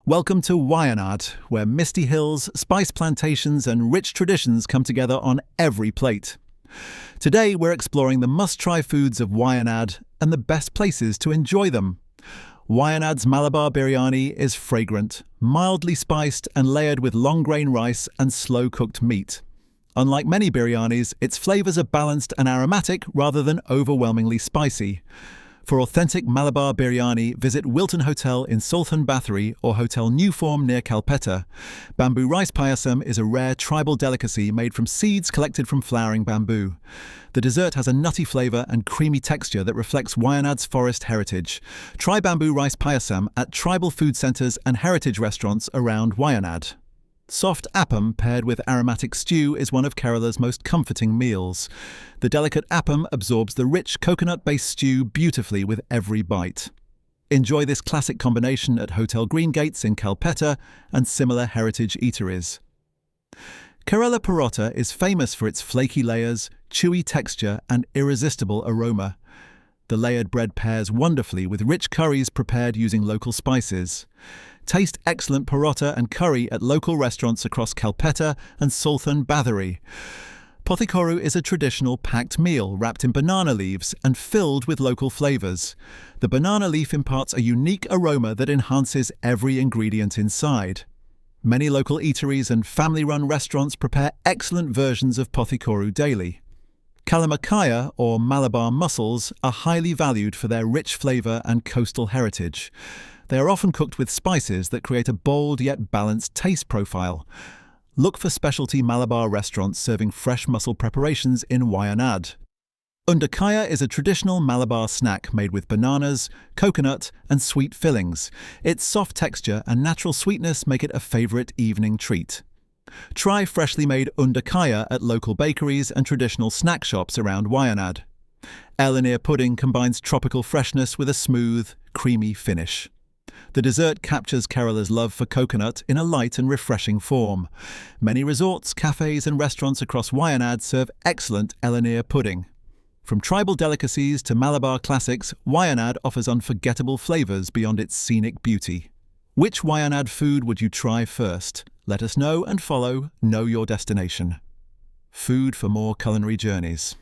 Welcome to Wayanad, where misty hills, spice plantations and rich traditions come together on every plate. Today we're exploring the must-try foods of Wayanad and the best places to enjoy them. Wayanad's Malabar Biryani is fragrant, mildly spiced and layered with long-grain rice and slow-cooked meat. Unlike many biryanis, its flavors are balanced and aromatic rather than overwhelmingly spicy. For authentic Malabar Biryani, visit Wilton Hotel in Saltham Bathory or Hotel New Form near Calcutta. Bamboo Rice Payasam is a rare tribal delicacy made from seeds collected from flowering bamboo. The dessert has a nutty flavor and creamy texture that reflects Wayanad's forest heritage. Try Bamboo Rice Payasam at tribal food centers and heritage restaurants around Wayanad. Soft Appam paired with aromatic stew is one of Kerala's most comforting meals. The delicate Appam absorbs the rich coconut-based stew beautifully with every bite. Enjoy this classic combination at Hotel Green Gates in Calcutta and similar heritage eateries. Kerala Porotta is famous for its flaky layers, chewy texture and irresistible aroma. The layered bread pairs wonderfully with rich curries prepared using local spices. Taste excellent Porotta and curry at local restaurants across Calcutta and Saltham Bathory. Pothichoru is a traditional packed meal wrapped in banana leaves and filled with local flavors. The banana leaf imparts a unique aroma that enhances every ingredient inside. Many local eateries and family-run restaurants prepare excellent versions of Pothichoru daily. Kallummakkaya, or Malabar mussels, are highly valued for their rich flavor and coastal heritage. They are often cooked with spices that create a bold yet balanced taste profile. Look for specialty Malabar restaurants serving fresh mussel preparations in Wayanad. Undakkaya is a traditional Malabar snack made with bananas, coconut and sweet fillings. Its soft texture and natural sweetness make it a favorite evening treat. Try freshly made Undakkaya at local bakeries and traditional snack shops around Wayanad. Elaneer Pudding combines tropical freshness with a smooth, creamy finish. The dessert captures Kerala's love for coconut in a light and refreshing form. Many resorts, cafes and restaurants across Wayanad serve excellent Elaneer Pudding. From tribal delicacies to Malabar classics, Wayanad offers unforgettable flavors beyond its scenic beauty. Which Wayanad food would you try first? Let us know and follow Know Your Destination. Food for more culinary journeys.